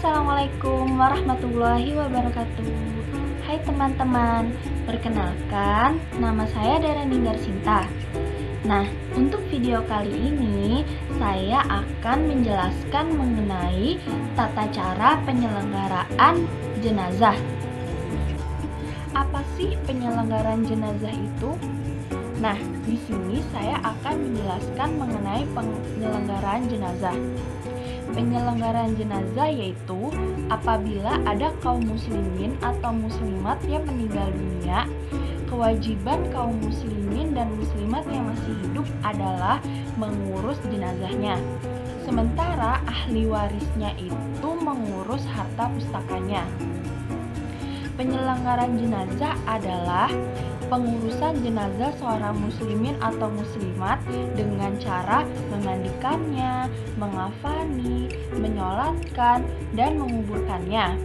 Assalamualaikum warahmatullahi wabarakatuh. Hai teman-teman, perkenalkan nama saya Dara Ninggar Sinta. Nah, untuk video kali ini saya akan menjelaskan mengenai tata cara penyelenggaraan jenazah. Apa sih penyelenggaraan jenazah itu? Nah, di sini saya akan menjelaskan mengenai penyelenggaraan jenazah. Penyelenggaraan jenazah yaitu apabila ada kaum muslimin atau muslimat yang meninggal dunia, kewajiban kaum muslimin dan muslimat yang masih hidup adalah mengurus jenazahnya. Sementara ahli warisnya itu mengurus harta pustakanya. Penyelenggaraan jenazah adalah pengurusan jenazah seorang muslimin atau muslimat dengan cara memandikannya, mengafani, menyolatkan, dan menguburkannya.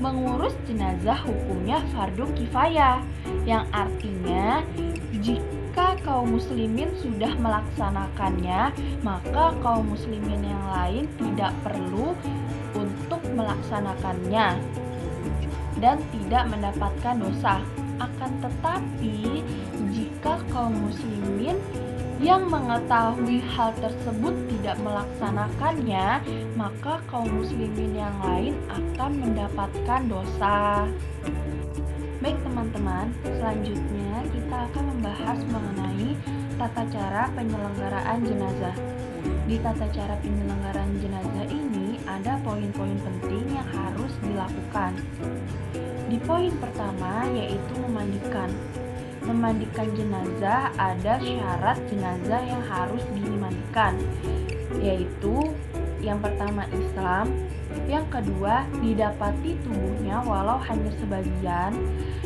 Mengurus jenazah hukumnya fardu kifayah, yang artinya jika kaum muslimin sudah melaksanakannya, maka kaum muslimin yang lain tidak perlu untuk melaksanakannya dan tidak mendapatkan dosa. Akan tetapi, jika kaum muslimin yang mengetahui hal tersebut tidak melaksanakannya, maka kaum muslimin yang lain akan mendapatkan dosa. Baik teman-teman, selanjutnya kita akan membahas mengenai tata cara penyelenggaraan jenazah. Di tata cara penyelenggaraan jenazah ini ada poin-poin penting yang harus dilakukan. Di poin pertama yaitu memandikan. Memandikan jenazah ada syarat jenazah yang harus dimandikan, yaitu yang pertama Islam, yang kedua didapati tubuhnya walau hanya sebagian,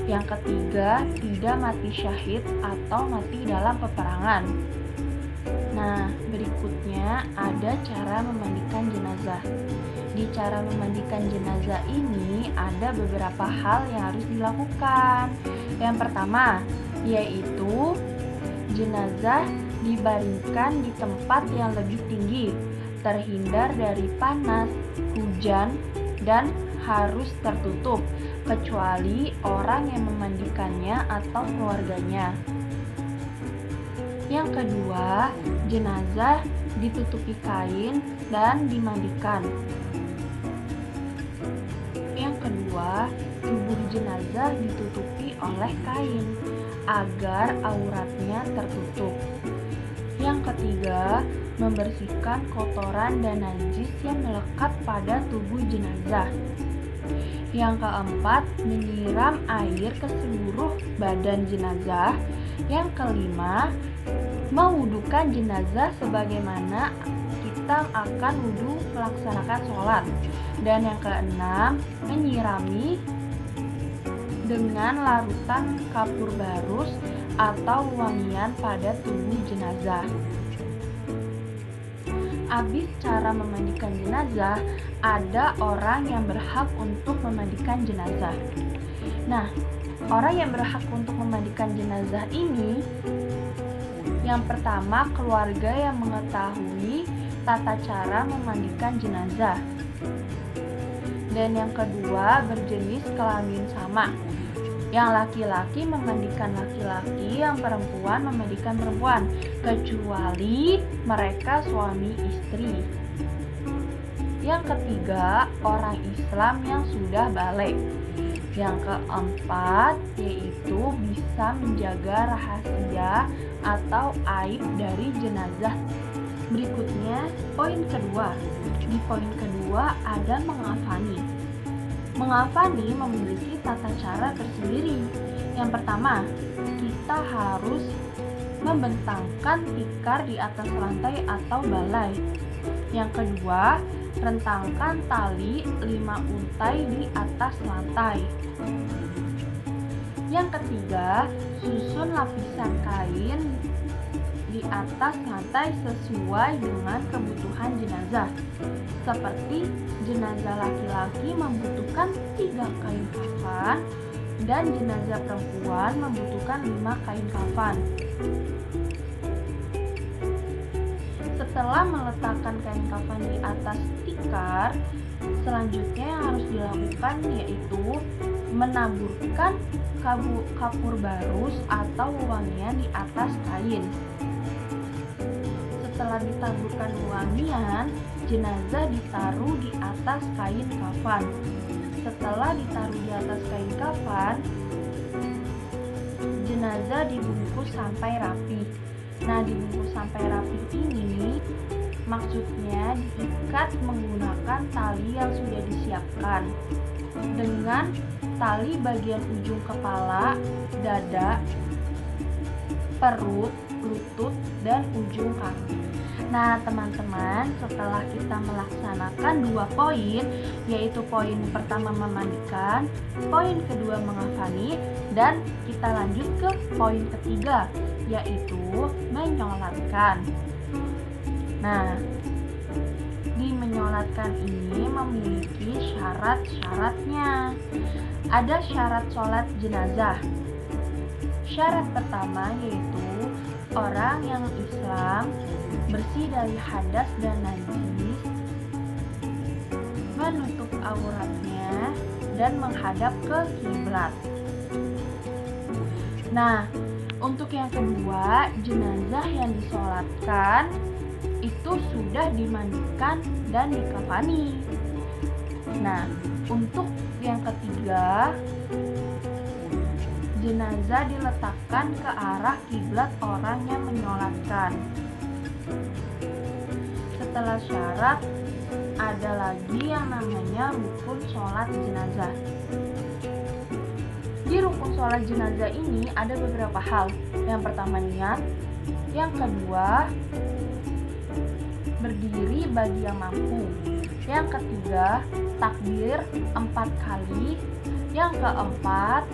yang ketiga tidak mati syahid atau mati dalam peperangan. Nah, berikutnya ada cara memandikan jenazah. Di cara memandikan jenazah ini ada beberapa hal yang harus dilakukan. Yang pertama, yaitu jenazah dibaringkan di tempat yang lebih tinggi, terhindar dari panas, hujan, dan harus tertutup, kecuali orang yang memandikannya atau keluarganya. Yang kedua, jenazah ditutupi kain dan dimandikan. Yang kedua, tubuh jenazah ditutupi oleh kain agar auratnya tertutup. Yang ketiga, membersihkan kotoran dan najis yang melekat pada tubuh jenazah. Yang keempat, menyiram air ke seluruh badan jenazah. Yang kelima, mewudukan jenazah sebagaimana kita akan wudhu melaksanakan sholat. Dan yang keenam, menyirami dengan larutan kapur barus atau wangian pada tubuh jenazah. Habis cara memandikan jenazah, ada orang yang berhak untuk memandikan jenazah. Nah, orang yang berhak untuk memandikan jenazah ini, yang pertama keluarga yang mengetahui tata cara memandikan jenazah. Dan yang kedua berjenis kelamin sama. Yang laki-laki memandikan laki-laki, yang perempuan memandikan perempuan, kecuali mereka suami istri. Yang ketiga, orang Islam yang sudah balik. Yang keempat, yaitu bisa menjaga rahasia atau aib dari jenazah. Berikutnya, poin kedua. Di poin kedua ada mengafani. Mengafani memiliki tata cara tersendiri. Yang pertama, kita harus membentangkan tikar di atas lantai atau balai. Yang kedua, rentangkan tali 5 untai di atas lantai. Yang ketiga, susun lapisan kain di atas lantai sesuai dengan kebutuhan jenazah. Seperti jenazah laki-laki membutuhkan 3 kain kafan dan jenazah perempuan membutuhkan 5 kain kafan. Setelah meletakkan kain kafan di atas tikar, selanjutnya yang harus dilakukan yaitu menaburkan kapur barus atau wewangian di atas kain. Setelah ditaburkan wewangian, jenazah ditaruh di atas kain kafan. Setelah ditaruh di atas kain kafan, jenazah dibungkus sampai rapi. Nah, dibungkus sampai rapi ini maksudnya diikat menggunakan tali yang sudah disiapkan dengan tali bagian ujung kepala, dada, perut, lutut, dan ujung kaki. Nah, teman-teman, setelah kita melaksanakan 2 poin, yaitu poin pertama memandikan, poin kedua mengafani, dan kita lanjut ke poin ketiga, yaitu menyolatkan. Nah, di menyolatkan ini memiliki syarat-syaratnya. Ada syarat sholat jenazah. Syarat pertama yaitu orang yang Islam, bersih dari hadas dan najis, menutup auratnya, dan menghadap ke kiblat. Nah, untuk yang kedua, jenazah yang disolatkan itu sudah dimandikan dan dikafani. Nah, untuk yang ketiga, jenazah diletakkan ke arah kiblat orang yang menyolatkan. Setelah syarat, ada lagi yang namanya rukun sholat jenazah. Di rukun sholat jenazah ini ada beberapa hal. Yang pertama niat, yang kedua berdiri bagi yang mampu, yang ketiga takbir 4 kali, yang keempat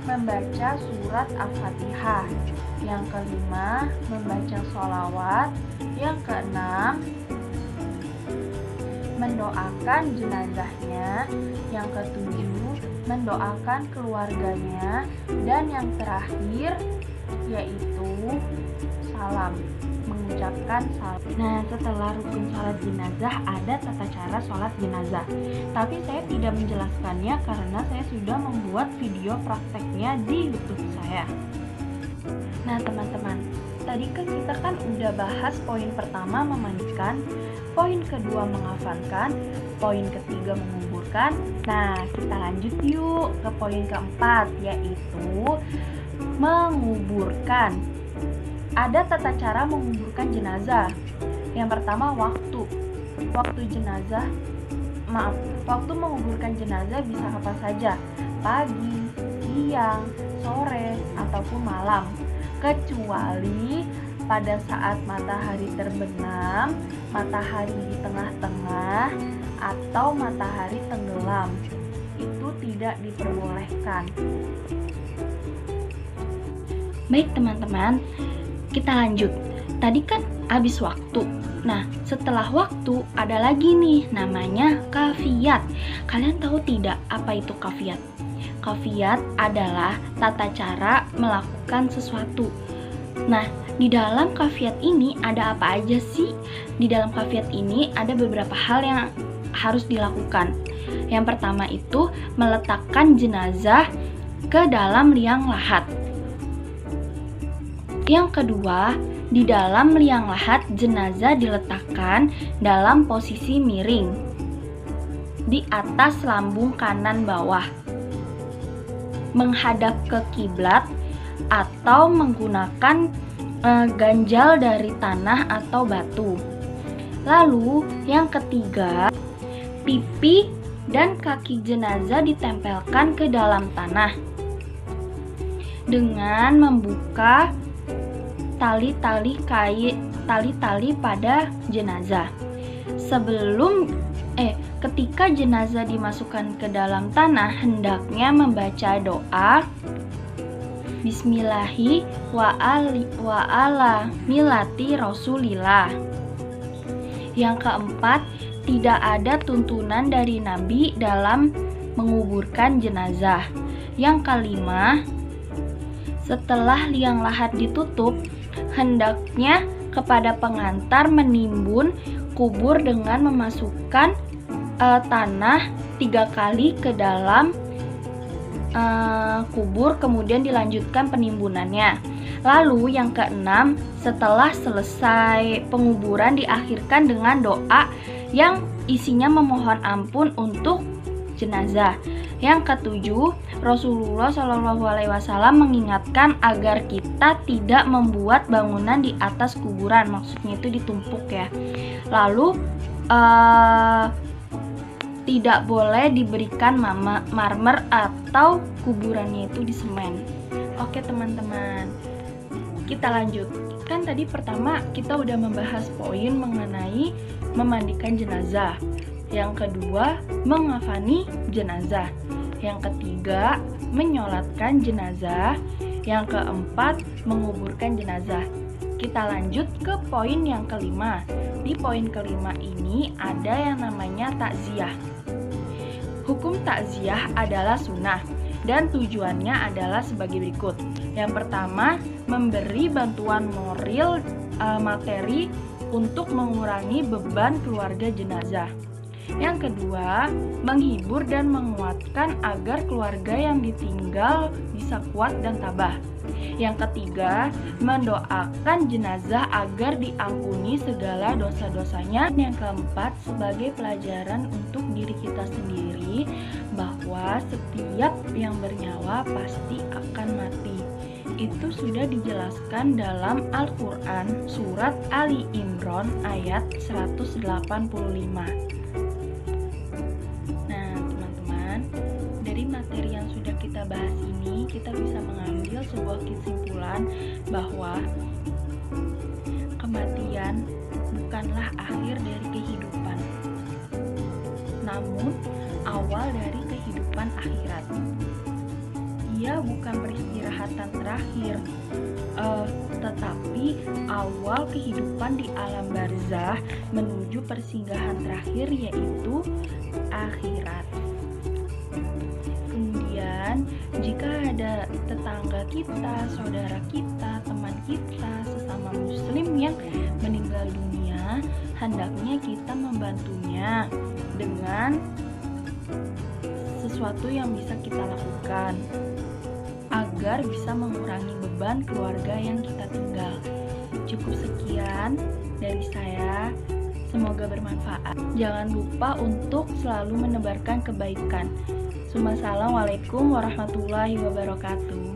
membaca surat Al-Fatihah, yang kelima membaca sholawat, yang keenam mendoakan jenazahnya, yang ketujuh mendoakan keluarganya, dan yang terakhir yaitu salam, mengucapkan salam. Nah, setelah rukun sholat jenazah ada tata cara sholat jenazah, tapi saya tidak menjelaskannya karena saya sudah membuat video prakteknya di YouTube saya. Nah, teman-teman, tadi kita udah bahas poin pertama memandikan, poin kedua mengafankan, poin ketiga menguburkan. Nah, kita lanjut yuk ke poin keempat, yaitu menguburkan. Ada tata cara menguburkan jenazah. Yang pertama, waktu menguburkan jenazah bisa kapan saja, pagi, siang, sore, ataupun malam, kecuali pada saat matahari terbenam, matahari di tengah-tengah, atau matahari tenggelam. Itu tidak diperbolehkan. Baik teman-teman, kita lanjut. Tadi kan habis waktu. Nah, setelah waktu ada lagi nih namanya kafiyat. Kalian tahu tidak apa itu kafiyat? Kafiyat adalah tata cara melakukan sesuatu. Nah, di dalam kafiyat ini ada apa aja sih? Di dalam kafiyat ini ada beberapa hal yang harus dilakukan. Yang pertama itu meletakkan jenazah ke dalam liang lahat. Yang kedua, di dalam liang lahat jenazah diletakkan dalam posisi miring di atas lambung kanan bawah, menghadap ke kiblat atau menggunakan ganjal dari tanah atau batu. Lalu yang ketiga, pipi dan kaki jenazah ditempelkan ke dalam tanah dengan membuka tali-tali pada jenazah. Ketika jenazah dimasukkan ke dalam tanah, hendaknya membaca doa Bismillahi wa ala milati Rasulillah. Yang keempat, tidak ada tuntunan dari Nabi dalam menguburkan jenazah. Yang kelima, setelah liang lahat ditutup, hendaknya kepada pengantar menimbun kubur dengan memasukkan tanah 3 kali ke dalam kubur, kemudian dilanjutkan penimbunannya. Lalu yang keenam, setelah selesai penguburan diakhirkan dengan doa yang isinya memohon ampun untuk jenazah. Yang ketujuh, Rasulullah SAW mengingatkan agar kita tidak membuat bangunan di atas kuburan, maksudnya itu ditumpuk ya. Lalu tidak boleh diberikan marmer atau kuburannya itu di semen. Oke teman-teman, kita lanjut. Kan tadi pertama kita udah membahas poin mengenai memandikan jenazah. Yang kedua, mengafani jenazah. Yang ketiga, menyolatkan jenazah. Yang keempat, menguburkan jenazah. Kita lanjut ke poin yang kelima. Di poin kelima ini ada yang namanya takziah. Hukum takziah adalah sunnah dan tujuannya adalah sebagai berikut. Yang pertama, memberi bantuan moral materi untuk mengurangi beban keluarga jenazah. Yang kedua, menghibur dan menguatkan agar keluarga yang ditinggal bisa kuat dan tabah. Yang ketiga, mendoakan jenazah agar diampuni segala dosa-dosanya. Yang keempat, sebagai pelajaran untuk diri kita sendiri bahwa setiap yang bernyawa pasti akan mati. Itu sudah dijelaskan dalam Al-Quran surat Ali Imran ayat 185. Dari materi yang sudah kita bahas ini, kita bisa mengambil sebuah kesimpulan bahwa kematian bukanlah akhir dari kehidupan, namun awal dari kehidupan akhirat. Ia bukan peristirahatan terakhir, tetapi awal kehidupan di alam barzah menuju persinggahan terakhir, yaitu akhirat. Jika ada tetangga kita, saudara kita, teman kita, sesama muslim yang meninggal dunia, hendaknya kita membantunya dengan sesuatu yang bisa kita lakukan agar bisa mengurangi beban keluarga yang kita tinggal. Cukup sekian dari saya. Semoga bermanfaat. Jangan lupa untuk selalu menebarkan kebaikan. Assalamualaikum warahmatullahi wabarakatuh.